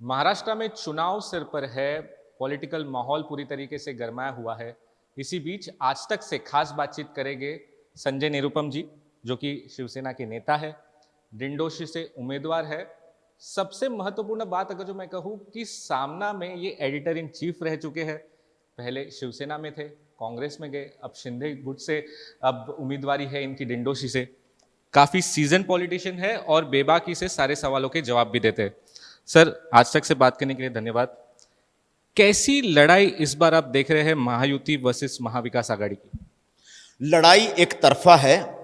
महाराष्ट्र में चुनाव सिर पर है, पॉलिटिकल माहौल पूरी तरीके से गरमाया हुआ है। इसी बीच आज तक से खास बातचीत करेंगे संजय निरुपम जी, जो कि शिवसेना के नेता है, डिंडोशी से उम्मीदवार है। सबसे महत्वपूर्ण बात अगर जो मैं कहूँ कि सामना में ये एडिटर इन चीफ रह चुके हैं। पहले शिवसेना में थे, कांग्रेस में गए, अब शिंदे गुट से अब उम्मीदवारी है इनकी डिंडोशी से। काफी सीजन पॉलिटिशियन है और बेबाकी से सारे सवालों के जवाब भी देते हैं। सर, आज तक से बात करने के लिए धन्यवाद। कैसी लड़ाई इस बार आप देख रहे हैं महायुति वर्सेस महाविकास आघाड़ी की? लड़ाई एक तरफा है।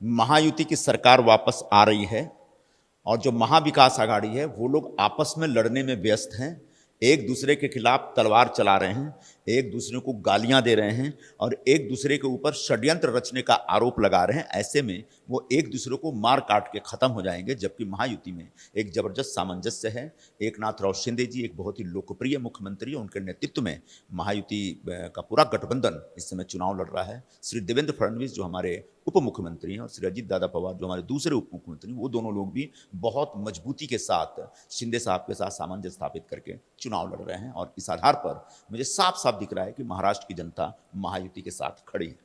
महायुति की सरकार वापस आ रही है और जो महाविकास आघाड़ी है वो लोग आपस में लड़ने में व्यस्त हैं। एक दूसरे के खिलाफ तलवार चला रहे हैं, एक दूसरे को गालियां दे रहे हैं और एक दूसरे के ऊपर षड्यंत्र रचने का आरोप लगा रहे हैं। ऐसे में वो एक दूसरे को मार काट के खत्म हो जाएंगे, जबकि महायुति में एक जबरदस्त सामंजस्य है। एकनाथ शिंदे जी एक बहुत ही लोकप्रिय मुख्यमंत्री, उनके नेतृत्व में महायुति का पूरा गठबंधन इस समय चुनाव लड़ रहा है। श्री देवेंद्र फडणवीस जो हमारे उप मुख्यमंत्री हैं और श्री अजीत दादा पवार जो हमारे दूसरे उप मुख्यमंत्री, वो दोनों लोग भी बहुत मजबूती के साथ शिंदे साहब के साथ सामंजस्य स्थापित करके चुनाव लड़ रहे हैं। और इस आधार पर मुझे साफ साफ दिख रहा है कि महाराष्ट्र की जनता महायुति के साथ खड़ी है।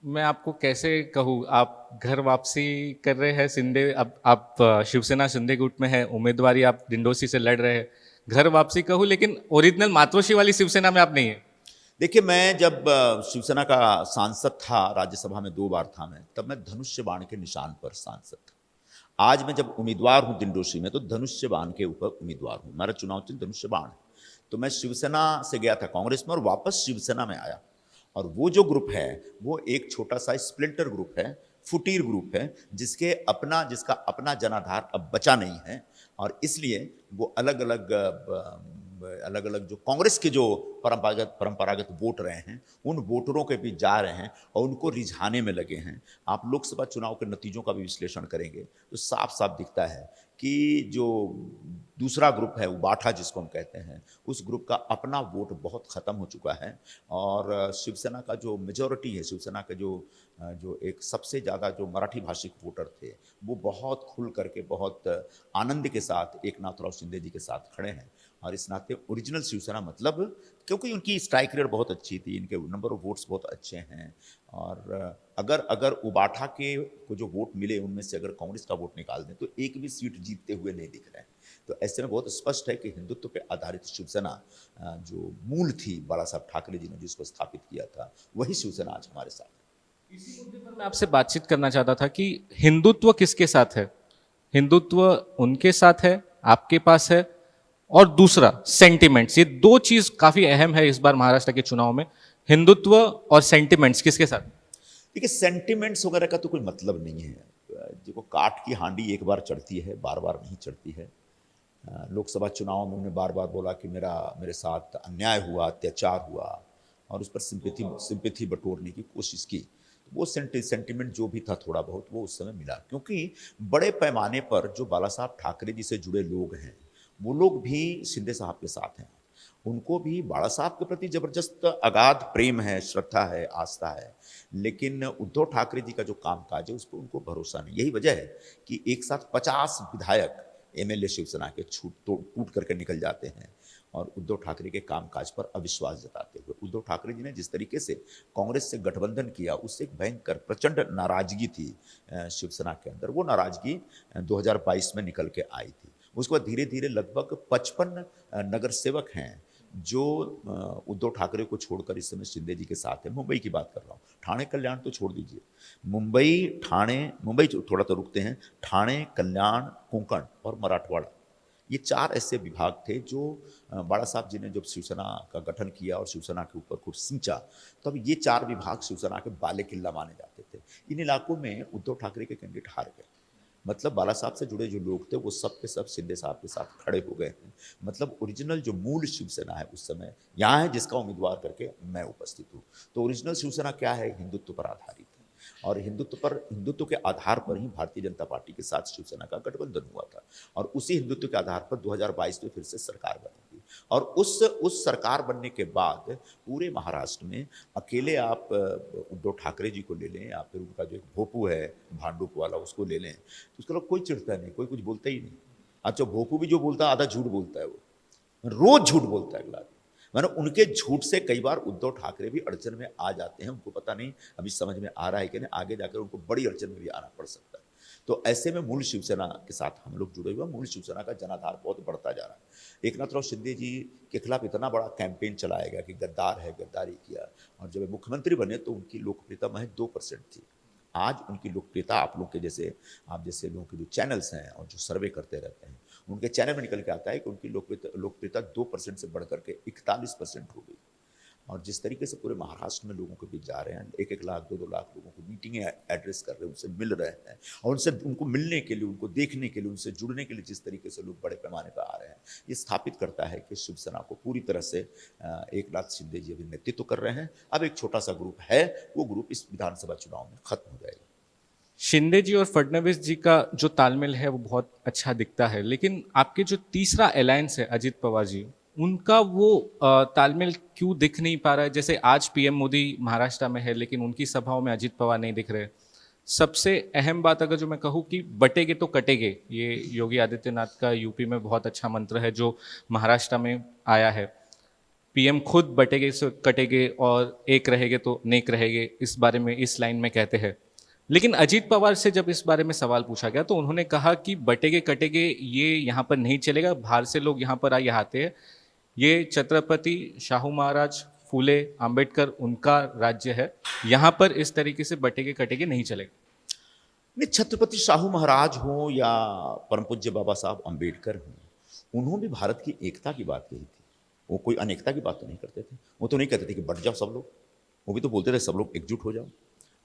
मैं आपको कैसे कहूँ, आप घर वापसी कर रहे हैं शिंदे, अब आप शिवसेना शिंदे गुट में है, उम्मीदवारी आप डिंडोसी से लड़ रहे हैं। घर वापसी कहूँ, लेकिन ओरिजिनल मातोश्री वाली शिवसेना में आप नहीं है। देखिए, मैं जब शिवसेना का सांसद था, राज्यसभा में 2 बार था मैं, तब मैं धनुष्य बाण के निशान पर सांसद था। आज मैं जब उम्मीदवार हूं डिंडोशी में, तो धनुष्य बाण के ऊपर उम्मीदवार हूं। मेरा चुनाव चिन्ह धनुष्य बाण है। तो मैं शिवसेना से गया था कांग्रेस में और वापस शिवसेना में आया। और वो जो ग्रुप है वो एक छोटा सा स्प्लिंटर ग्रुप है, फुटीर ग्रुप है, जिसका अपना जनाधार अब बचा नहीं है। और इसलिए वो अलग अलग जो कांग्रेस के जो परंपरागत वोट रहे हैं, उन वोटरों के बीच जा रहे हैं और उनको रिझाने में लगे हैं। आप लोकसभा चुनाव के नतीजों का भी विश्लेषण करेंगे तो साफ साफ दिखता है कि जो दूसरा ग्रुप है, उबाठा जिसको हम कहते हैं, उस ग्रुप का अपना वोट बहुत ख़त्म हो चुका है। और शिवसेना का जो मेजॉरिटी है, शिवसेना के जो एक सबसे ज़्यादा जो मराठी भाषिक वोटर थे, वो बहुत खुल करके बहुत आनंद के साथ एकनाथराव शिंदे जी के साथ खड़े हैं। और इस नाते ओरिजिनल शिवसेना, मतलब क्योंकि उनकी स्ट्राइक रेट बहुत अच्छी थी, इनके नंबर ऑफ वोट्स बहुत अच्छे हैं। और अगर अगर उबाठा के को जो वोट मिले, उनमें से अगर कांग्रेस का वोट निकाल दें तो एक भी सीट जीतते हुए नहीं दिख रहे हैं। तो ऐसे में बहुत स्पष्ट है कि हिंदुत्व पे आधारित शिवसेना, जो मूल थी बाला साहब ठाकरे जी ने जिसको स्थापित किया था, वही शिवसेना आज हमारे साथ है। इसी मुद्दे पर मैं आपसे बातचीत करना चाहता था कि हिंदुत्व किसके साथ है? हिंदुत्व उनके साथ है, आपके पास है, और दूसरा सेंटिमेंट्स। ये दो चीज काफी अहम है इस बार महाराष्ट्र के चुनाव में। हिंदुत्व और सेंटिमेंट्स किसके साथ? देखिए, सेंटिमेंट्स वगैरह का तो कोई मतलब नहीं है। देखो, काठ की हांडी एक बार चढ़ती है, बार बार नहीं चढ़ती है। लोकसभा चुनाव में उन्होंने बार बार बोला कि मेरे साथ अन्याय हुआ, अत्याचार हुआ, और उस पर सिंपैथी बटोरने की कोशिश की। वो सेंटिमेंट जो भी था थोड़ा बहुत, वो उस समय मिला, क्योंकि बड़े पैमाने पर जो बाला साहब ठाकरे जी से जुड़े लोग हैं, वो लोग भी शिंदे साहब के साथ हैं। उनको भी बाला साहब के प्रति जबरदस्त अगाध प्रेम है, श्रद्धा है, आस्था है। लेकिन उद्धव ठाकरे जी का जो कामकाज है, उस पर उनको भरोसा नहीं। यही वजह है कि एक साथ 50 विधायक एमएलए शिवसेना के टूट करके निकल जाते हैं और उद्धव ठाकरे के कामकाज पर अविश्वास जताते हुए। उद्धव ठाकरे जी ने जिस तरीके से कांग्रेस से गठबंधन किया, उससे एक भयंकर प्रचंड नाराजगी थी शिवसेना के अंदर। वो नाराजगी 2022 में निकल के आई थी। उसके बाद धीरे धीरे लगभग 55 नगर सेवक हैं जो उद्धव ठाकरे को छोड़कर इस समय शिंदे जी के साथ है। मुंबई की बात कर रहा हूँ, ठाणे कल्याण तो छोड़ दीजिए। मुंबई थोड़ा तो रुकते हैं। ठाणे, कल्याण, कोंकण और मराठवाड़ा, ये 4 ऐसे विभाग थे जो बाला साहब जी ने जब शिवसेना का गठन किया और शिवसेना के ऊपर कुछ सिंचा, तो अब ये 4 विभाग शिवसेना के बाले किल्ला माने जाते थे। इन इलाकों में उद्धव ठाकरे के कैंडिडेट हार गए। मतलब बाला साहब से जुड़े जो लोग थे वो सब के सब शिंदे साहब के साथ खड़े हो गए हैं। मतलब ओरिजिनल जो मूल शिवसेना है उस समय यहाँ है, जिसका उम्मीदवार करके मैं उपस्थित हूँ। तो ओरिजिनल शिवसेना क्या है? हिंदुत्व पर आधारित है। और हिंदुत्व के आधार पर ही भारतीय जनता पार्टी के साथ शिवसेना का गठबंधन हुआ था। और उसी हिंदुत्व के आधार पर 2022 में फिर से सरकार बनेगी। और उस सरकार बनने के बाद पूरे महाराष्ट्र में अकेले आप उद्धव ठाकरे जी को ले लें या फिर उनका जो एक भोपू है भांडुप वाला, उसको ले लें, तो उसके लोग कोई चिढ़ता नहीं, कोई कुछ बोलता ही नहीं। अच्छा, भोपू भी जो बोलता है आधा झूठ बोलता है, वो रोज झूठ बोलता है अगला आदमी। मैंने उनके झूठ से कई बार उद्धव ठाकरे भी अड़चन में आ जाते हैं, उनको पता नहीं अभी समझ में आ रहा है कि नहीं, आगे जाकर उनको बड़ी अड़चन में भी आना पड़ सकता है। तो ऐसे में मूल शिवसेना के साथ हम लोग जुड़े हुए, मूल शिवसेना का जनाधार बहुत बढ़ता जा रहा है। एकनाथराव शिंदे जी के खिलाफ इतना बड़ा कैंपेन चलाया गया कि गद्दार है, गद्दारी किया, और जब मुख्यमंत्री बने तो उनकी लोकप्रियता महज 2% थी। आज उनकी लोकप्रियता आप लोग के जैसे, आप जैसे लोगों के जो चैनल्स हैं और जो सर्वे करते रहते हैं, उनके चैनल में निकल के आता है कि उनकी लोकप्रियता 2% से बढ़कर के 41% हो गई। और जिस तरीके से पूरे महाराष्ट्र में लोगों के बीच जा रहे हैं, 1-1 लाख 2-2 लाख लोगों को मीटिंगें एड्रेस कर रहे हैं, उनसे मिल रहे हैं, और उनसे उनको मिलने के लिए, उनको देखने के लिए, उनसे जुड़ने के लिए जिस तरीके से लोग बड़े पैमाने पर आ रहे हैं, ये स्थापित करता है कि शिवसेना को पूरी तरह से एकनाथ शिंदे जी अभी नेतृत्व कर रहे हैं। अब एक छोटा सा ग्रुप है, वो ग्रुप इस विधानसभा चुनाव में खत्म हो जाएगा। शिंदे जी और फडणवीस जी का जो तालमेल है वो बहुत अच्छा दिखता है, लेकिन आपके जो तीसरा अलायंस है अजित पवार जी, उनका वो तालमेल क्यों दिख नहीं पा रहा है? जैसे आज पीएम मोदी महाराष्ट्र में है, लेकिन उनकी सभाओं में अजित पवार नहीं दिख रहे। सबसे अहम बात अगर जो मैं कहूँ कि बटेगे तो कटेगे, ये योगी आदित्यनाथ का यूपी में बहुत अच्छा मंत्र है जो महाराष्ट्र में आया है। पीएम खुद बटेगे से कटेगे और एक रहेगे तो नेक रहेगे, इस बारे में इस लाइन में कहते हैं। लेकिन अजीत पवार से जब इस बारे में सवाल पूछा गया तो उन्होंने कहा कि बटेगे कटेगे ये यहाँ पर नहीं चलेगा, बाहर से लोग यहाँ पर आते हैं, ये छत्रपति शाहू महाराज फूले अंबेडकर उनका राज्य है, यहाँ पर इस तरीके से बटेगे कटेगे नहीं चलेगा। नहीं, छत्रपति शाहू महाराज हो या परम पूज्य बाबा साहब अंबेडकर हो, उन्होंने भी भारत की एकता की बात कही थी। वो कोई अनेकता की बात तो नहीं करते थे। वो तो नहीं कहते थे कि बट जाओ सब लोग, वो भी तो बोलते थे सब लोग एकजुट हो जाओ,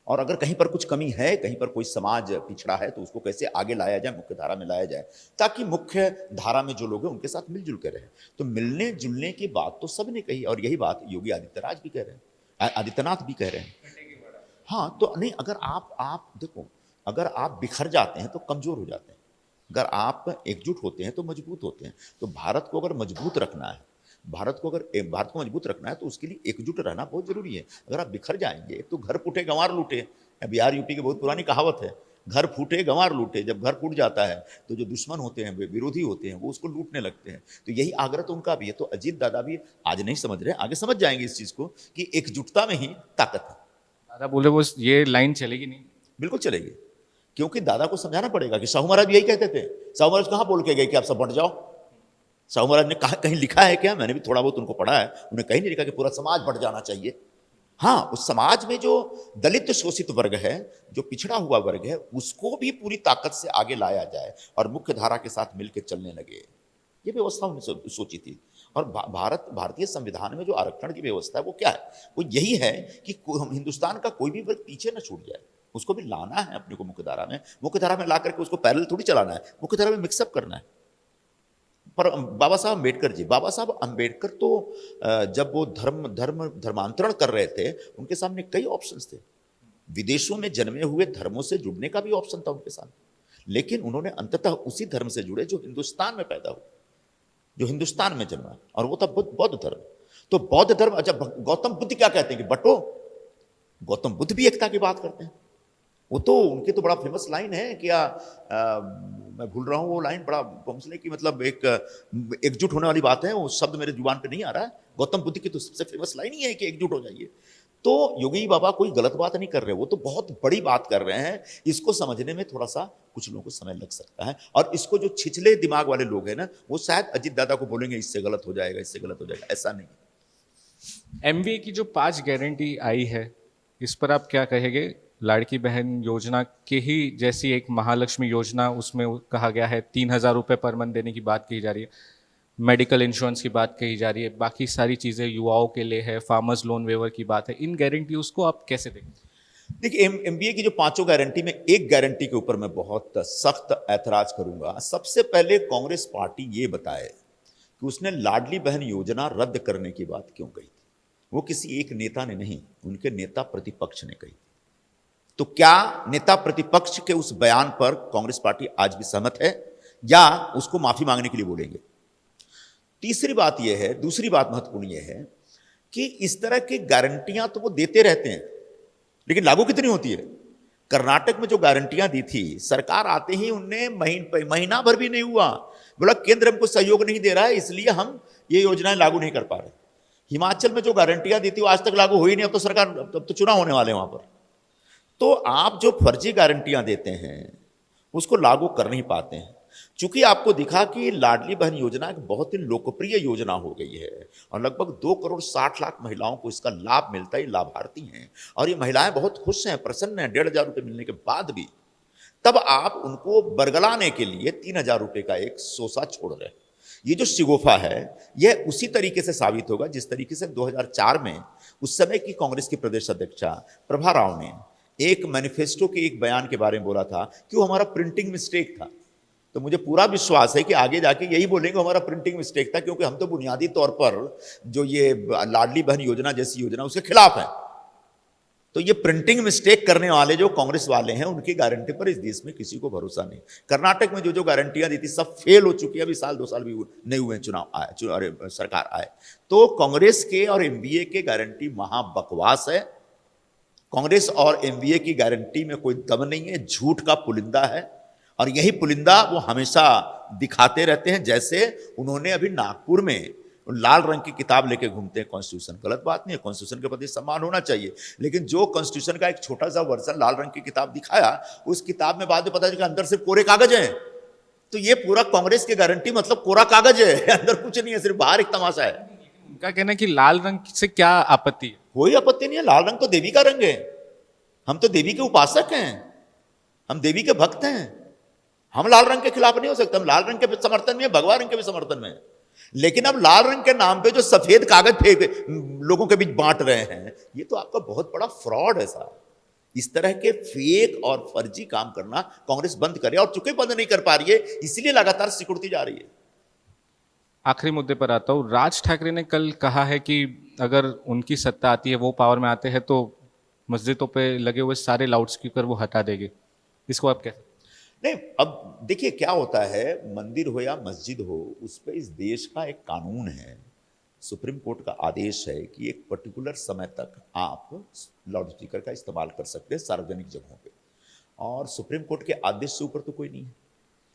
और अगर कहीं पर कुछ कमी है, कहीं पर कोई समाज पिछड़ा है, तो उसको कैसे आगे लाया जाए, मुख्य धारा में लाया जाए, ताकि मुख्य धारा में जो लोग हैं उनके साथ मिलजुल कर रहे। तो मिलने जुलने की बात तो सबने कही, और यही बात योगी आदित्यनाथ भी कह रहे हैं, आदित्यनाथ भी कह रहे हैं। हाँ, तो नहीं, अगर आप देखो, अगर आप बिखर जाते हैं तो कमजोर हो जाते हैं, अगर आप एकजुट होते हैं तो मजबूत होते हैं। तो भारत को अगर मजबूत रखना है, भारत को मजबूत रखना है, तो उसके लिए एकजुट रहना बहुत जरूरी है। अगर आप बिखर जाएंगे तो घर फूटे गंवार लूटे, बिहार यूपी की बहुत पुरानी कहावत है, घर फूटे गंवार लूटे। जब घर फूट जाता है तो जो दुश्मन होते हैं, विरोधी होते हैं, वो उसको लूटने लगते हैं। तो यही आग्रह तो उनका भी है। तो अजीत दादा भी आज नहीं समझ रहे, आगे समझ जाएंगे इस चीज को कि एकजुटता में ही ताकत है। दादा बोले वो ये लाइन चलेगी नहीं। बिल्कुल चलेगी, क्योंकि दादा को समझाना पड़ेगा कि शाहू महाराज भी यही कहते थे। शाहू महाराज कहाँ बोल के गए कि आप सब बंट जाओ? शाहू महाराज ने कहा, कहीं लिखा है क्या? मैंने भी थोड़ा बहुत उनको पढ़ा है, उन्हें कहीं नहीं लिखा कि पूरा समाज बढ़ जाना चाहिए। हाँ, उस समाज में जो दलित शोषित वर्ग है, जो पिछड़ा हुआ वर्ग है, उसको भी पूरी ताकत से आगे लाया जाए और मुख्य धारा के साथ मिलकर चलने लगे, ये व्यवस्था उन्होंने सोची थी। और भारतीय संविधान में जो आरक्षण की व्यवस्था है वो क्या है? वो यही है कि हिंदुस्तान का कोई भी वर्ग पीछे न छूट जाए, उसको भी लाना है अपने को मुख्य धारा में ला करके उसको पैरेलल थोड़ी चलाना है, मुख्य धारा में मिक्सअप करना है। पर बाबा साहब अम्बेडकर तो जब वो धर्मांतरण कर रहे थे, उनके सामने कई ऑप्शंस थे। विदेशों में जन्मे हुए धर्मों से जुड़ने का भी ऑप्शन था उनके सामने, लेकिन उन्होंने अंततः उसी धर्म से जुड़े जो हिंदुस्तान में पैदा हुआ, जो हिंदुस्तान में जन्मा, और वो था बौद्ध धर्म। तो बौद्ध धर्म, अच्छा, गौतम बुद्ध क्या कहते हैं कि बटो, गौतम बुद्ध भी एकता की बात करते हैं। वो तो उनकी तो बड़ा फेमस लाइन है कि मैं भूल रहा हूँ वो लाइन, बड़ा बमसले की, मतलब एक एकजुट होने वाली बात है, वो शब्द मेरे जुबान पे नहीं आ रहा है। गौतम बुद्ध की तो सबसे फेमस लाइन ही है कि एकजुट हो जाइए। तो योगी बाबा कोई गलत बात नहीं कर रहे, वो तो बहुत बड़ी बात कर रहे हैं। इसको समझने में थोड़ा सा कुछ लोगों को समय लग सकता है, और इसको जो छिछले दिमाग वाले लोग हैं ना, वो शायद अजीत दादा को बोलेंगे इससे गलत हो जाएगा, इससे गलत हो जाएगा, ऐसा नहीं। एमवीए की जो 5 गारंटी आई है, इस पर आप क्या कहेंगे? लाड़की बहन योजना के ही जैसी एक महालक्ष्मी योजना, उसमें कहा गया है 3,000 रुपये पर मंथ देने की बात कही जा रही है, मेडिकल इंश्योरेंस की बात कही जा रही है, बाकी सारी चीज़ें युवाओं के लिए है, फार्मर्स लोन वेवर की बात है। इन गारंटी उसको आप कैसे देखें? देखिए, एमबीए की जो 5 गारंटी में एक गारंटी के ऊपर मैं बहुत सख्त ऐतराज करूंगा। सबसे पहले कांग्रेस पार्टी ये बताए कि उसने लाडली बहन योजना रद्द करने की बात क्यों कही थी। वो किसी एक नेता ने नहीं, उनके नेता प्रतिपक्ष ने कही। तो क्या नेता प्रतिपक्ष के उस बयान पर कांग्रेस पार्टी आज भी सहमत है, या उसको माफी मांगने के लिए बोलेंगे? दूसरी बात महत्वपूर्ण यह है कि इस तरह की गारंटियां तो वो देते रहते हैं, लेकिन लागू कितनी होती है? कर्नाटक में जो गारंटियां दी थी, सरकार आते ही उनने महीना भर भी नहीं हुआ, बोला केंद्र हमको सहयोग नहीं दे रहा है, इसलिए हम ये योजनाएं लागू नहीं कर पा रहे। हिमाचल में जो गारंटियां दी थी वो आज तक लागू हो ही नहीं, अब तो सरकार, अब तो चुनाव होने वाले हैं वहां पर। तो आप जो फर्जी गारंटियां देते हैं उसको लागू कर नहीं पाते हैं। चूंकि आपको दिखा कि लाडली बहन योजना एक बहुत ही लोकप्रिय योजना हो गई है और लगभग 2,60,00,000 महिलाओं को इसका लाभ मिलता है, लाभार्थी हैं, और ये महिलाएं बहुत खुश हैं, प्रसन्न हैं 1,500 रुपये मिलने के बाद भी। तब आप उनको बरगलाने के लिए 3,000 रुपये का एक सोसा छोड़ रहे हैं। ये जो शिगोफा है यह उसी तरीके से साबित होगा जिस तरीके से 2004 में उस समय की कांग्रेस की प्रदेश अध्यक्षा प्रभा राव ने एक मैनिफेस्टो के एक बयान के बारे में बोला था कि वो हमारा प्रिंटिंग मिस्टेक था। तो मुझे पूरा विश्वास है कि आगे जाके यही बोलेंगे हमारा प्रिंटिंग मिस्टेक था, क्योंकि हम तो बुनियादी तौर पर जो ये लाडली बहन योजना जैसी योजना उसके खिलाफ है। तो ये प्रिंटिंग मिस्टेक करने वाले जो कांग्रेस वाले हैं उनकी गारंटी पर इस देश में किसी को भरोसा नहीं। कर्नाटक में जो जो गारंटियां दी थी सब फेल हो चुकी है, अभी साल 2 साल भी नहीं हुए चुनाव आए, अरे सरकार आए। तो कांग्रेस के और एमवीए के गारंटी महा बकवास है। कांग्रेस और एमवीए की गारंटी में कोई दम नहीं है, झूठ का पुलिंदा है, और यही पुलिंदा वो हमेशा दिखाते रहते हैं। जैसे उन्होंने अभी नागपुर में लाल रंग की किताब लेके घूमते हैं कॉन्स्टिट्यूशन, गलत बात नहीं है, कॉन्स्टिट्यूशन के प्रति सम्मान होना चाहिए, लेकिन जो कॉन्स्टिट्यूशन का एक छोटा सा वर्जन लाल रंग की किताब दिखाया, उस किताब में बाद में पता चला अंदर सिर्फ कोरे कागज हैं। तो ये पूरा कांग्रेस की गारंटी मतलब कोरा कागज है, अंदर कुछ नहीं है, सिर्फ बाहर एक तमाशा है। उनका कहना है कि लाल रंग से क्या आपत्ति है? कोई आपत्ति नहीं है, लाल रंग तो देवी का रंग है, हम तो देवी के उपासक हैं, हम देवी के भक्त हैं, हम लाल रंग के खिलाफ नहीं हो सकते, हम लाल रंग के समर्थन में, भगवा रंग के भी समर्थन में। लेकिन अब लाल रंग के नाम पे जो सफेद कागज फेंक लोगों के बीच बांट रहे हैं, ये तो आपका बहुत बड़ा फ्रॉड है साहब। इस तरह के फेक और फर्जी काम करना कांग्रेस बंद करे, और चूंकि बंद नहीं कर पा रही है इसलिए लगातार सिकुड़ती जा रही है। आखिरी मुद्दे पर आता हूँ। राज ठाकरे ने कल कहा है कि अगर उनकी सत्ता आती है, वो पावर में आते हैं, तो मस्जिदों पे लगे हुए सारे लाउडस्पीकर वो हटा देंगे। इसको आप कैसे? नहीं, अब देखिए क्या होता है, मंदिर हो या मस्जिद हो, उस पर इस देश का एक कानून है, सुप्रीम कोर्ट का आदेश है कि एक पर्टिकुलर समय तक आप लाउड स्पीकर का इस्तेमाल कर सकते हैं सार्वजनिक जगहों पे, और सुप्रीम कोर्ट के आदेश से ऊपर तो कोई नहीं है,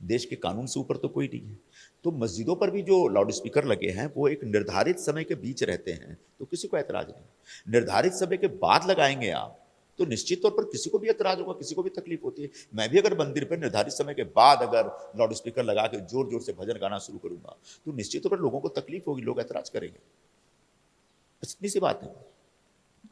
देश के कानून से ऊपर तो कोई नहीं है। तो मस्जिदों पर भी जो लाउड स्पीकर लगे हैं वो एक निर्धारित समय के बीच रहते हैं, तो किसी को ऐतराज नहीं। निर्धारित समय के बाद लगाएंगे आप तो निश्चित तौर पर किसी को भी ऐतराज होगा, किसी को भी तकलीफ होती है। मैं भी अगर मंदिर पर निर्धारित समय के बाद अगर लाउड स्पीकर लगा के जोर जोर से भजन गाना शुरू करूंगा तो निश्चित तौर पर लोगों को तकलीफ होगी, लोग ऐतराज करेंगे, इतनी सी बात है।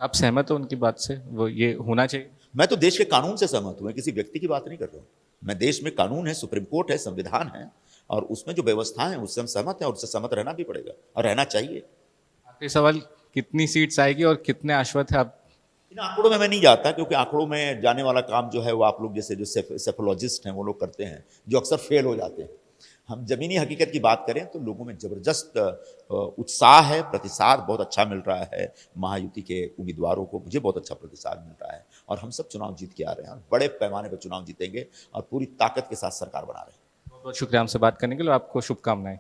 आप सहमत हो उनकी बात से? वो ये होना चाहिए? मैं तो देश के कानून से सहमत हूं, किसी व्यक्ति की बात नहीं कर रहा हूं। मैं देश में कानून है, सुप्रीम कोर्ट है, संविधान है, और उसमें जो व्यवस्था है उससे हम सहमत हैं, और उससे सहमत रहना भी पड़ेगा और रहना चाहिए। आखिरी सवाल, कितनी सीट्स आएगी और कितने आश्वस्त है आप? इन आंकड़ों में मैं नहीं जाता, क्योंकि आंकड़ों में जाने वाला काम जो है वो आप लोग जैसे जो सेफोलॉजिस्ट हैं वो लोग करते हैं, जो अक्सर फेल हो जाते हैं। हम जमीनी हकीकत की बात करें तो लोगों में जबरदस्त उत्साह है, प्रतिसाद बहुत अच्छा मिल रहा है। महायुति के उम्मीदवारों को मुझे बहुत अच्छा प्रतिसाद मिल रहा है, और हम सब चुनाव जीत के आ रहे हैं, बड़े पैमाने पर चुनाव जीतेंगे और पूरी ताकत के साथ सरकार बना रहे हैं। बहुत बहुत शुक्रिया हमसे बात करने के लिए, आपको शुभकामनाएं।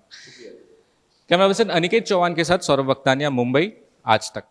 कैमरा पर्सन अनिकेत चौहान के साथ सौरभ वक्तानिया, मुंबई, आज तक।